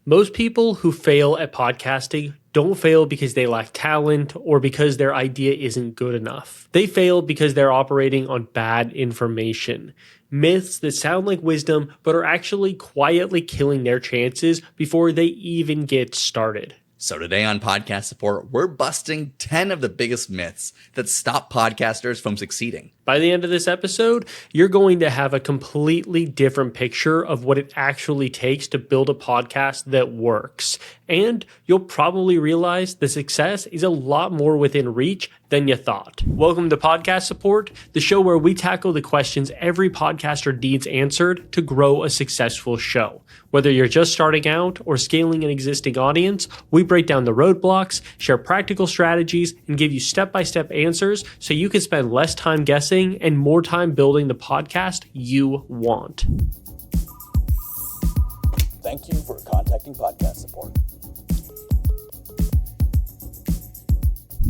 Most people who fail at podcasting don't fail because they lack talent or because their idea isn't good enough. They fail because they're operating on bad information. Myths that sound like wisdom but are actually quietly killing their chances before they even get started. So today on Podcast Support, we're busting 10 of the biggest myths that stop podcasters from succeeding. By the end of this episode, you're going to have a completely different picture of what it actually takes to build a podcast that works. And you'll probably realize the success is a lot more within reach than you thought. Welcome to Podcast Support, the show where we tackle the questions every podcaster needs answered to grow a successful show. Whether you're just starting out or scaling an existing audience, we break down the roadblocks, share practical strategies, and give you step-by-step answers so you can spend less time guessing and more time building the podcast you want. Thank you for contacting Podcast Support.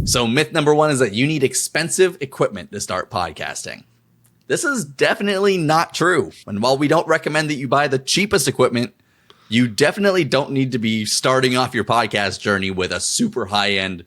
So myth number 1 is that you need expensive equipment to start podcasting. This is definitely not true. And while we don't recommend that you buy the cheapest equipment, you definitely don't need to be starting off your podcast journey with a super high-end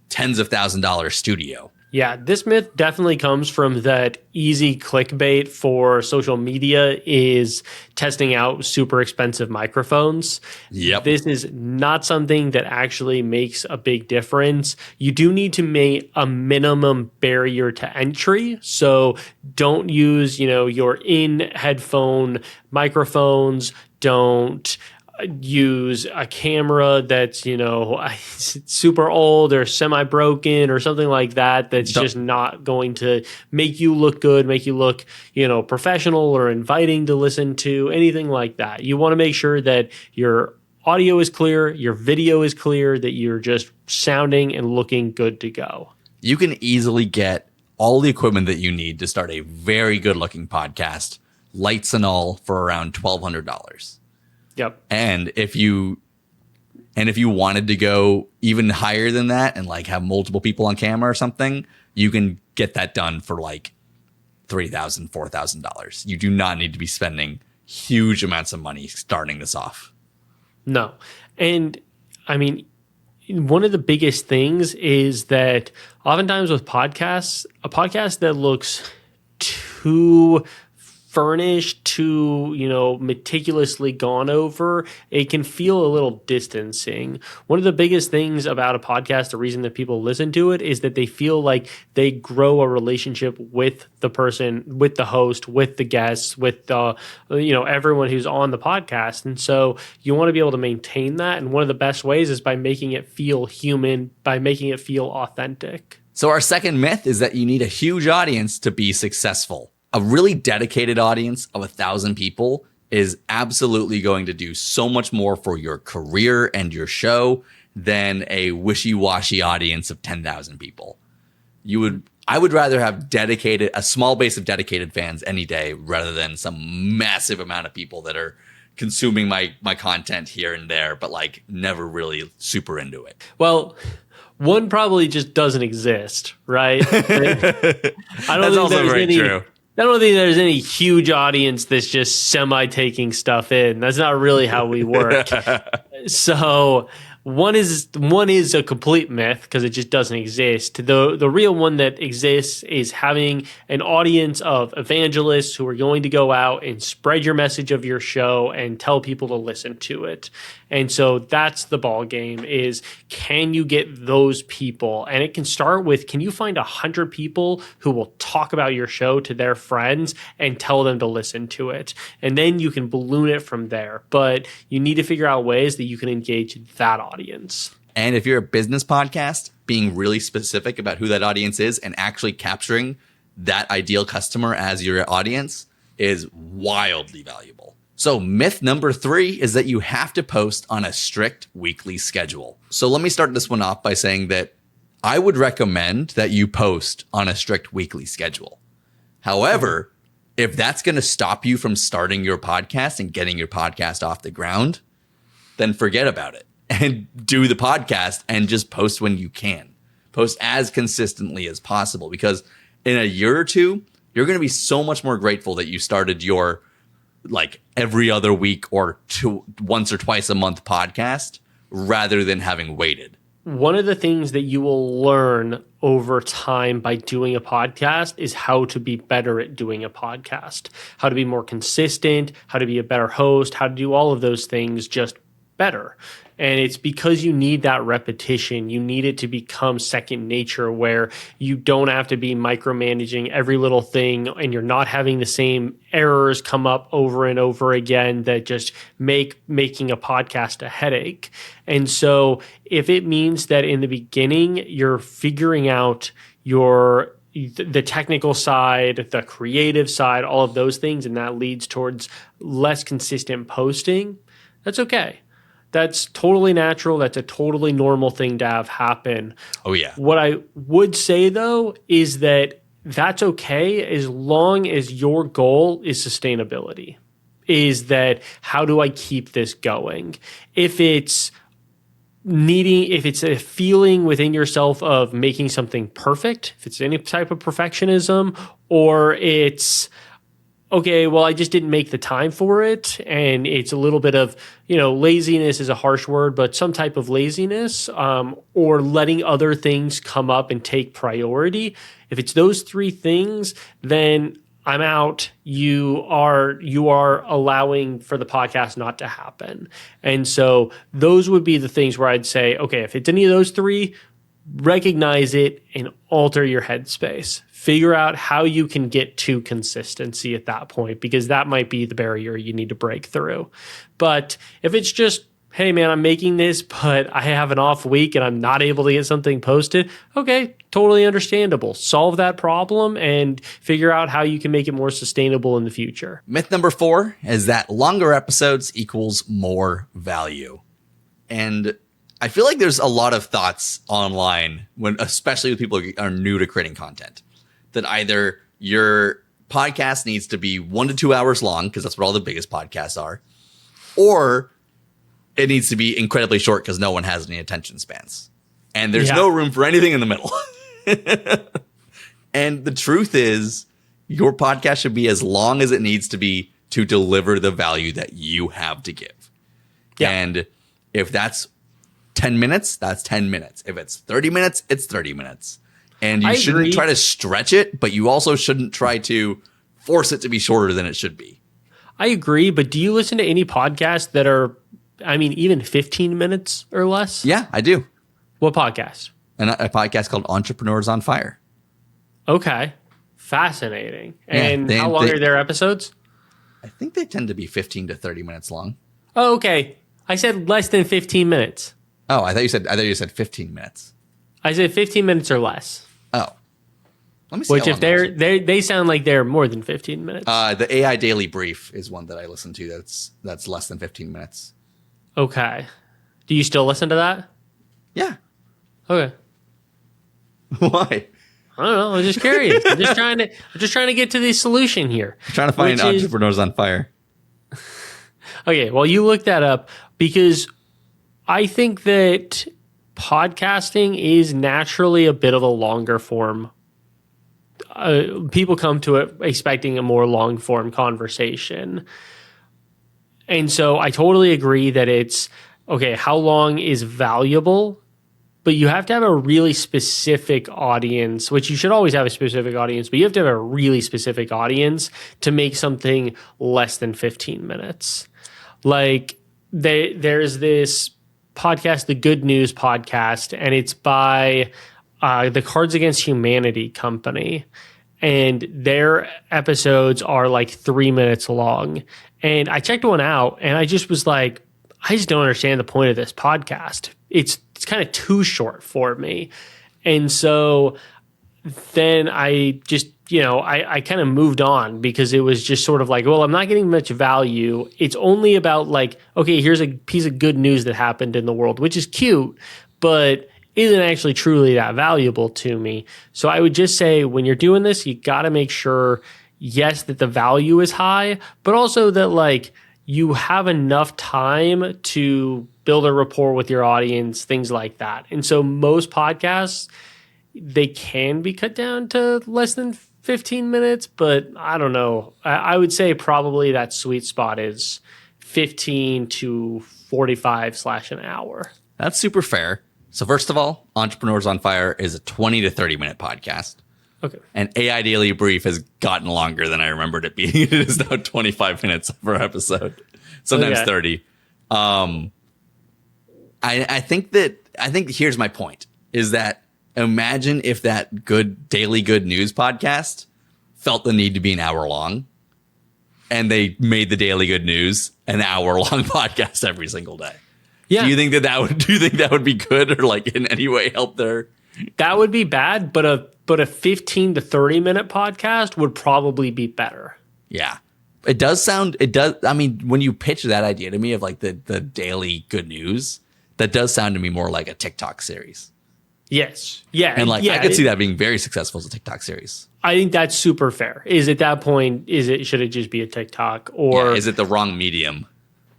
tens of $1,000s studio. Yeah, this myth definitely comes from that easy clickbait for social media is testing out super expensive microphones. Yep. This is not something that actually makes a big difference. You do need to make a minimum barrier to entry. So don't use, your in-headphone microphones. Don't use a camera that's, super old or semi-broken or something like that that's just not going to make you look good, make you look, professional or inviting to listen to, anything like that. You want to make sure that your audio is clear, your video is clear, that you're just sounding and looking good to go. You can easily get all the equipment that you need to start a very good-looking podcast, lights and all, for around $1,200. Yep. And if you wanted to go even higher than that and like have multiple people on camera or something, you can get that done for like $3,000, $4,000. You do not need to be spending huge amounts of money starting this off. No. And I mean, one of the biggest things is that oftentimes with podcasts, a podcast that looks too furnished, too, meticulously gone over, it can feel a little distancing. One of the biggest things about a podcast, the reason that people listen to it, is that they feel like they grow a relationship with the person, with the host, with the guests, with the, everyone who's on the podcast. And so you want to be able to maintain that. And one of the best ways is by making it feel human, by making it feel authentic. So our second myth is that you need a huge audience to be successful. A really dedicated audience of 1,000 people is absolutely going to do so much more for your career and your show than a wishy-washy audience of 10,000 people. I would rather have a small base of dedicated fans any day rather than some massive amount of people that are consuming my content here and there, but like never really super into it. Well, one probably just doesn't exist, right? That's also very true. I don't think there's any huge audience that's just semi-taking stuff in. That's not really how we work. So one is a complete myth because it just doesn't exist. The real one that exists is having an audience of evangelists who are going to go out and spread your message of your show and tell people to listen to it. And so that's the ball game is, can you get those people? And it can start with, can you find 100 people who will talk about your show to their friends and tell them to listen to it? And then you can balloon it from there. But you need to figure out ways that you can engage that audience. And if you're a business podcast, being really specific about who that audience is and actually capturing that ideal customer as your audience is wildly valuable. So myth number 3 is that you have to post on a strict weekly schedule. So let me start this one off by saying that I would recommend that you post on a strict weekly schedule. However, if that's going to stop you from starting your podcast and getting your podcast off the ground, then forget about it and do the podcast and just post when you can. Post as consistently as possible, because in a year or two, you're going to be so much more grateful that you started your like every other week or once or twice a month podcast rather than having waited. One of the things that you will learn over time by doing a podcast is how to be better at doing a podcast, how to be more consistent, how to be a better host, how to do all of those things just better. And it's because you need that repetition. You need it to become second nature where you don't have to be micromanaging every little thing and you're not having the same errors come up over and over again that just making a podcast a headache. And so if it means that in the beginning you're figuring out the technical side, the creative side, all of those things, and that leads towards less consistent posting, that's okay. That's totally natural. That's a totally normal thing to have happen. Oh, yeah. What I would say, though, is that that's okay as long as your goal is sustainability. Is that how do I keep this going? If it's a feeling within yourself of making something perfect, if it's any type of perfectionism, or it's okay, well, I just didn't make the time for it. And it's a little bit of, laziness is a harsh word, but some type of laziness, or letting other things come up and take priority. If it's those three things, then I'm out. You are allowing for the podcast not to happen. And so those would be the things where I'd say, okay, if it's any of those three, recognize it and alter your headspace. Figure out how you can get to consistency at that point, because that might be the barrier you need to break through. But if it's just, hey man, I'm making this, but I have an off week and I'm not able to get something posted, okay, totally understandable. Solve that problem and figure out how you can make it more sustainable in the future. Myth number 4 is that longer episodes equals more value. And I feel like there's a lot of thoughts online, especially with people who are new to creating content, that either your podcast needs to be 1 to 2 hours long, because that's what all the biggest podcasts are, or it needs to be incredibly short because no one has any attention spans. And there's no room for anything in the middle. And the truth is, your podcast should be as long as it needs to be to deliver the value that you have to give. Yeah. And if that's 10 minutes, that's 10 minutes. If it's 30 minutes, it's 30 minutes. And you shouldn't try to stretch it, but you also shouldn't try to force it to be shorter than it should be. I agree, but do you listen to any podcasts that are, even 15 minutes or less? Yeah, I do. What podcast? A podcast called Entrepreneurs on Fire. Okay. Fascinating. And how long are their episodes? I think they tend to be 15 to 30 minutes long. Oh, okay. I said less than 15 minutes. Oh, I thought you said 15 minutes. I said 15 minutes or less. Oh. Let me see. Which if they sound like they're more than 15 minutes. The AI Daily Brief is one that I listen to that's less than 15 minutes. Okay. Do you still listen to that? Yeah. Okay. Why? I don't know. I'm just curious. I'm just trying to get to the solution here. I'm trying to find Entrepreneurs on Fire. Okay, well, you look that up because I think that podcasting is naturally a bit of a longer form. People come to it expecting a more long form conversation. And so I totally agree that it's, okay, how long is valuable? But you have to have a really specific audience, which you should always have a specific audience, but you have to have a really specific audience to make something less than 15 minutes. Like there's this podcast, the Good News podcast, and it's by the Cards Against Humanity company. And their episodes are like 3 minutes long. And I checked one out and I just was like, I just don't understand the point of this podcast. It's kind of too short for me. And so then I just, I kind of moved on because it was just sort of like, well, I'm not getting much value. It's only about like, okay, here's a piece of good news that happened in the world, which is cute, but isn't actually truly that valuable to me. So I would just say when you're doing this, you got to make sure, yes, that the value is high, but also that like you have enough time to build a rapport with your audience, things like that. And so most podcasts, they can be cut down to less than 15 minutes, but I don't know. I would say probably that sweet spot is 15 to 45 / an hour. That's super fair. So first of all, Entrepreneurs on Fire is a 20 to 30 minute podcast. Okay. And AI Daily Brief has gotten longer than I remembered it being. It is now 25 minutes per episode, sometimes 30. I think here's my point is that imagine if that daily good news podcast felt the need to be an hour long and they made the daily good news an hour long podcast every single day. Yeah. Do you think that would be good or like in any way help their? That would be bad, but a 15 to 30 minute podcast would probably be better. Yeah. It does. I mean, when you pitch that idea to me of like the daily good news, that does sound to me more like a TikTok series. Yes. Yeah. And like, I could see that being very successful as a TikTok series. I think that's super fair. Is at that point, should it just be a TikTok or is it the wrong medium?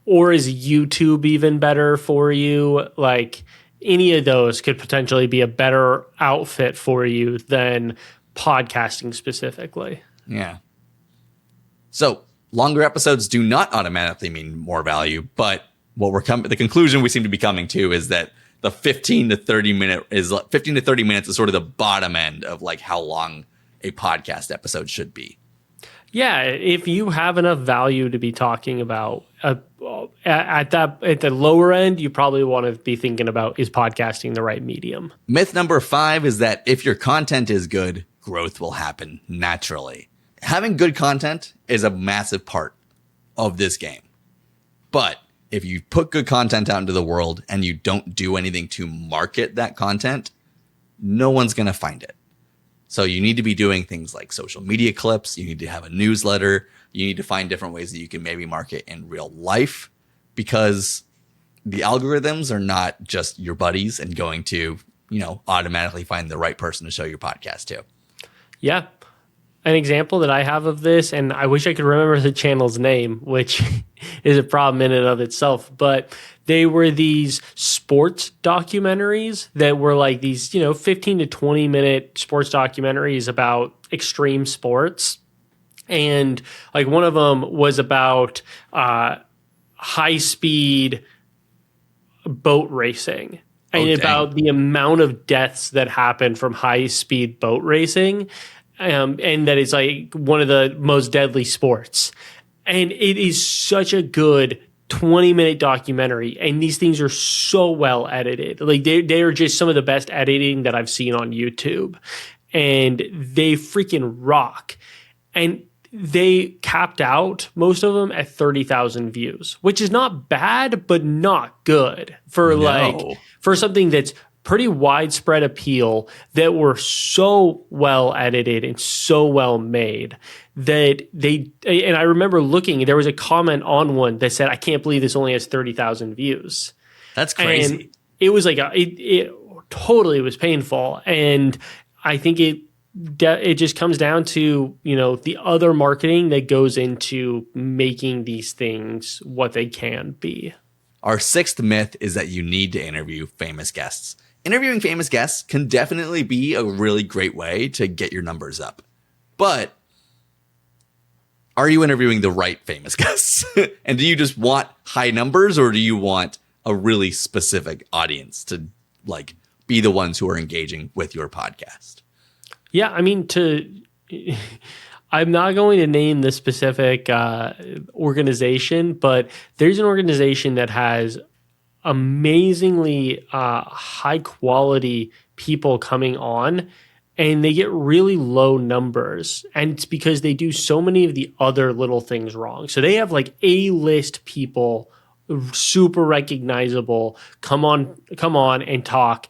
Or is YouTube even better for you? Like any of those could potentially be a better outfit for you than podcasting specifically. Yeah. So longer episodes do not automatically mean more value, but the conclusion we seem to be coming to is that the 15 to 30 minutes is sort of the bottom end of like how long a podcast episode should be. Yeah, if you have enough value to be talking about at the lower end, you probably want to be thinking about, is podcasting the right medium? Myth number 5 is that if your content is good, growth will happen naturally. Having good content is a massive part of this game. But if you put good content out into the world and you don't do anything to market that content, no one's going to find it. So you need to be doing things like social media clips. You need to have a newsletter. You need to find different ways that you can maybe market in real life, because the algorithms are not just your buddies and going to, automatically find the right person to show your podcast to. Yeah. An example that I have of this, and I wish I could remember the channel's name, which is a problem in and of itself, but they were these sports documentaries that were like these, 15 to 20 minute sports documentaries about extreme sports. And like one of them was about high speed boat racing and about the amount of deaths that happen from high speed boat racing. And that it's like one of the most deadly sports. And it is such a good 20-minute documentary. And these things are so well edited. Like they are just some of the best editing that I've seen on YouTube. And they freaking rock. And they capped out most of them at 30,000 views, which is not bad, but not good for for something that's pretty widespread appeal, that were so well edited and so well made that and I remember looking, there was a comment on one that said, I can't believe this only has 30,000 views. That's crazy. And it was like, it totally was painful. And I think it just comes down to, the other marketing that goes into making these things what they can be. Our 6th myth is that you need to interview famous guests. Interviewing famous guests can definitely be a really great way to get your numbers up. But are you interviewing the right famous guests? And do you just want high numbers, or do you want a really specific audience to like be the ones who are engaging with your podcast? Yeah, I mean, I'm not going to name the specific organization, but there's an organization that has amazingly high quality people coming on, and they get really low numbers, and it's because they do so many of the other little things wrong. So they have like A-list people, super recognizable, come on and talk,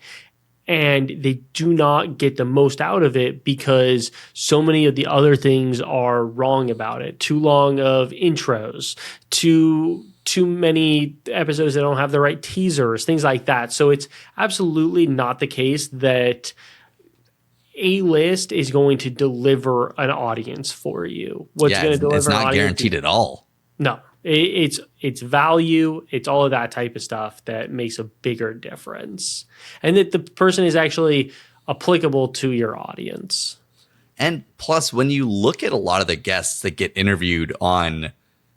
and they do not get the most out of it because so many of the other things are wrong about it. Too long of intros, too many episodes that don't have the right teasers, things like that. So it's absolutely not the case that A-list is going to deliver an audience for you. What's going to deliver it's not guaranteed at all. No, it's value. It's all of that type of stuff that makes a bigger difference, and that the person is actually applicable to your audience. And plus, when you look at a lot of the guests that get interviewed on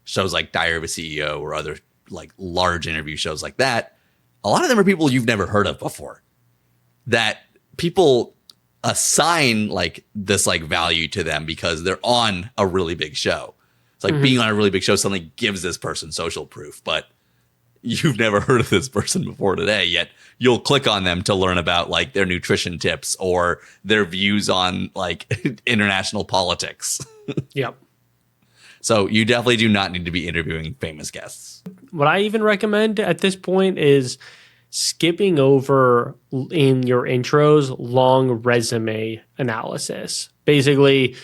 shows like Diary of a CEO or other like large interview shows like that, a lot of them are people you've never heard of before, that people assign like this like value to them because they're on a really big show. It's like being on a really big show suddenly gives this person social proof, but you've never heard of this person before today, yet you'll click on them to learn about like their nutrition tips or their views on like international politics. Yep. So you definitely do not need to be interviewing famous guests. What I even recommend at this point is skipping over in your intros long resume analysis. Basically,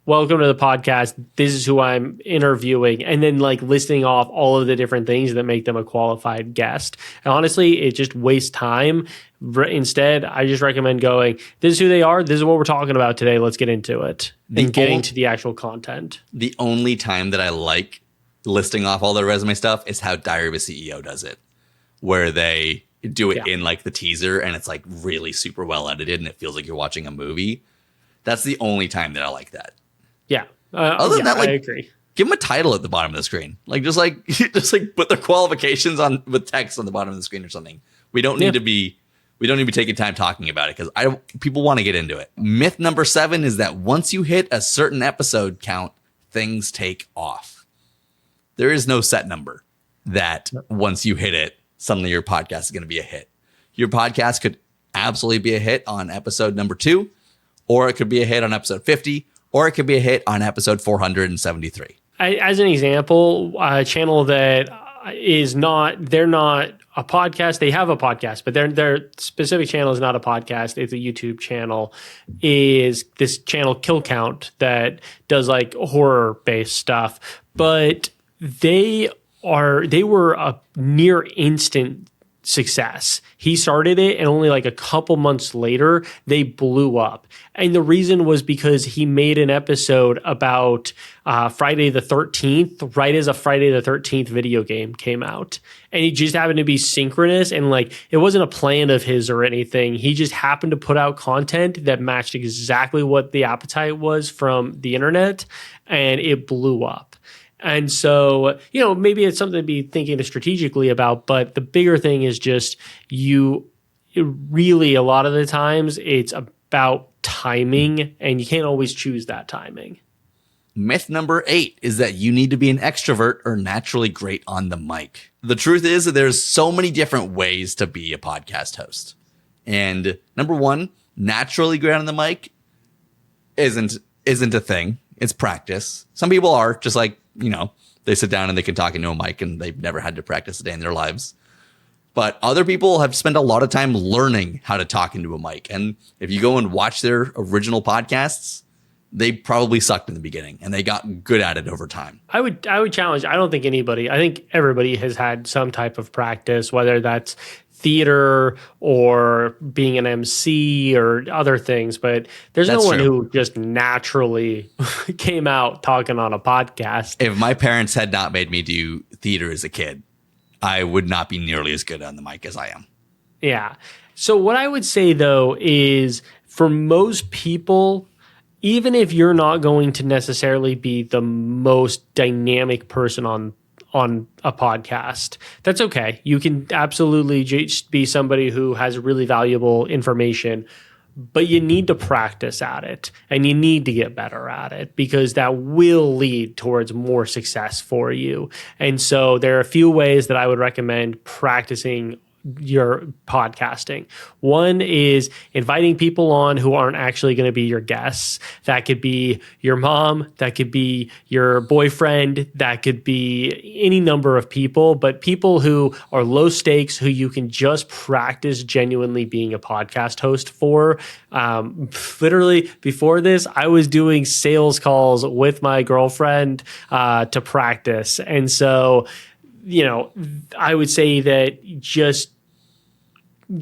welcome to the podcast. This is who I'm interviewing. And then like listing off all of the different things that make them a qualified guest. And honestly, it just wastes time. Instead, I just recommend going, this is who they are. This is what we're talking about today. Let's get into it and getting to the actual content. The only time that I like listing off all their resume stuff is how Diary of a CEO does it, where they do it in like the teaser and it's like really super well edited and it feels like you're watching a movie. That's the only time that I like that. Yeah. Other than that, like, I agree. Give them a title at the bottom of the screen. Just put their qualifications on with text on the bottom of the screen or something. We don't need to be taking time talking about it because people want to get into it. Myth number 7 is that once you hit a certain episode count, things take off. There is no set number that once you hit it, suddenly your podcast is going to be a hit. Your podcast could absolutely be a hit on episode number 2, or it could be a hit on episode 50, or it could be a hit on episode 473. As an example, a channel that is not, they're not a podcast. They have a podcast, but their specific channel is not a podcast. It's a YouTube channel. Is this channel Kill Count that does like horror based stuff, but they were a near instant success. He started it and only like a couple months later, they blew up. And the reason was because he made an episode about Friday the 13th, right as a Friday the 13th video game came out. And it just happened to be synchronous and like it wasn't a plan of his or anything. He just happened to put out content that matched exactly what the appetite was from the internet and it blew up. And so, maybe it's something to be thinking strategically about, but the bigger thing is just really a lot of the times it's about timing and you can't always choose that timing. Myth number 8 is that you need to be an extrovert or naturally great on the mic. The truth is that there's so many different ways to be a podcast host. And number 1, naturally great on the mic isn't a thing. It's practice. Some people are just like, they sit down and they can talk into a mic and they've never had to practice a day in their lives. But other people have spent a lot of time learning how to talk into a mic. And if you go and watch their original podcasts, they probably sucked in the beginning and they got good at it over time. I would challenge, I think everybody has had some type of practice, whether that's theater or being an MC or other things, but there's no one who just naturally came out talking on a podcast. If my parents had not made me do theater as a kid, I would not be nearly as good on the mic as I am. Yeah. So what I would say though is for most people, even if you're not going to necessarily be the most dynamic person on a podcast, that's okay. You can absolutely just be somebody who has really valuable information, but you need to practice at it and you need to get better at it because that will lead towards more success for you. And so there are a few ways that I would recommend practicing your podcasting. One is inviting people on who aren't actually going to be your guests. That could be your mom, that could be your boyfriend, that could be any number of people, but people who are low stakes, who you can just practice genuinely being a podcast host for. Literally before this, I was doing sales calls with my girlfriend to practice. And so, I would say that just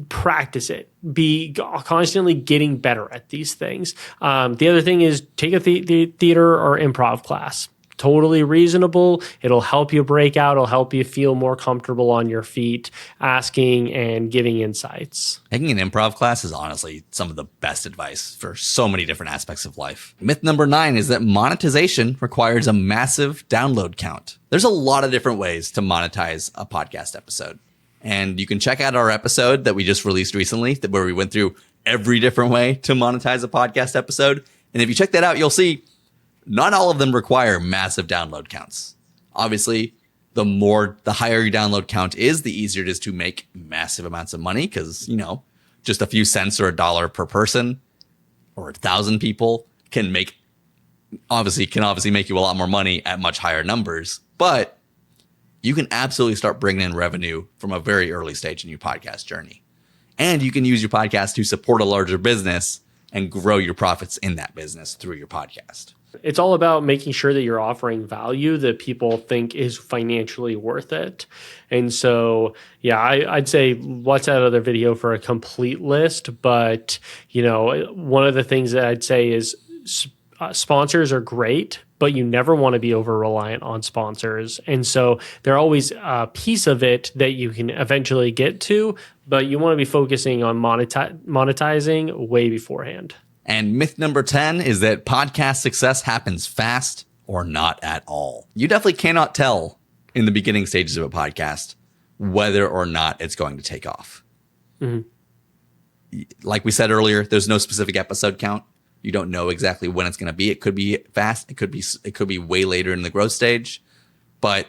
practice it. Be constantly getting better at these things. The other thing is take a theater or improv class. totally reasonable. It'll help you break out. It'll help you feel more comfortable on your feet, asking and giving insights. Taking an improv class is honestly some of the best advice for so many different aspects of life. Myth number 9 is that monetization requires a massive download count. There's a lot of different ways to monetize a podcast episode. And you can check out our episode that we just released recently where we went through every different way to monetize a podcast episode. And if you check that out, you'll see not all of them require massive download counts. Obviously, the higher your download count is, the easier it is to make massive amounts of money because, just a few cents or $1 per person or 1,000 people can obviously make you a lot more money at much higher numbers. But you can absolutely start bringing in revenue from a very early stage in your podcast journey. And you can use your podcast to support a larger business and grow your profits in that business through your podcast. It's all about making sure that you're offering value that people think is financially worth it. And so, yeah, I'd say watch that other video for a complete list. But, one of the things that I'd say is sponsors are great, but you never want to be over reliant on sponsors. And so they're always a piece of it that you can eventually get to, but you want to be focusing on monetizing way beforehand. And myth number 10 is that podcast success happens fast or not at all. You definitely cannot tell in the beginning stages of a podcast whether or not it's going to take off. Mm-hmm. Like we said earlier, there's no specific episode count. You don't know exactly when it's going to be. It could be fast. It could be way later in the growth stage. But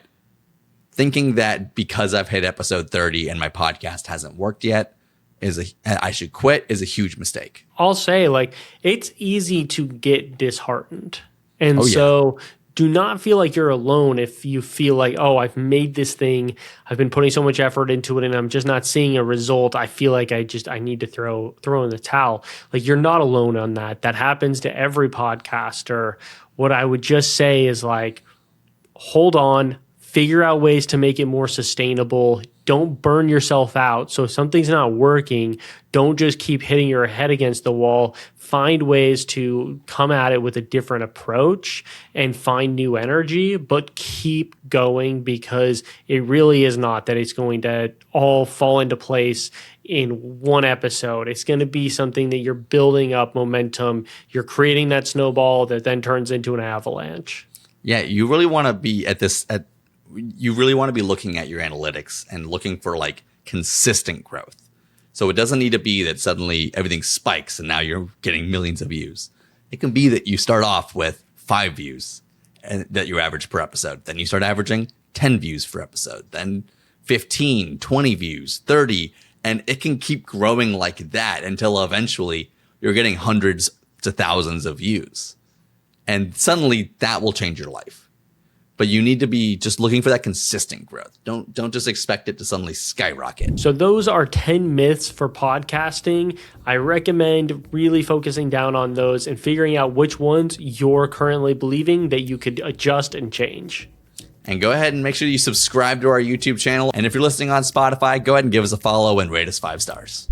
thinking that because I've hit episode 30 and my podcast hasn't worked yet, I should quit is a huge mistake. I'll say, it's easy to get disheartened. And so do not feel like you're alone if you feel like, oh, I've made this thing, I've been putting so much effort into it and I'm just not seeing a result. I feel like I need to throw in the towel. You're not alone on that. That happens to every podcaster. What I would just say is hold on, figure out ways to make it more sustainable. Don't burn yourself out. So if something's not working, don't just keep hitting your head against the wall. Find ways to come at it with a different approach and find new energy, but keep going because it really is not that it's going to all fall into place in one episode. It's going to be something that you're building up momentum. You're creating that snowball that then turns into an avalanche. Yeah, you really want to be you really want to be looking at your analytics and looking for consistent growth. So it doesn't need to be that suddenly everything spikes and now you're getting millions of views. It can be that you start off with 5 views and that you average per episode. Then you start averaging 10 views per episode, then 15, 20 views, 30. And it can keep growing like that until eventually you're getting hundreds to thousands of views. And suddenly that will change your life. But you need to be just looking for that consistent growth. Don't just expect it to suddenly skyrocket. So those are 10 myths for podcasting. I recommend really focusing down on those and figuring out which ones you're currently believing that you could adjust and change. And go ahead and make sure you subscribe to our YouTube channel. And if you're listening on Spotify, go ahead and give us a follow and rate us 5 stars.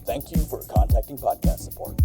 Thank you for contacting podcast support.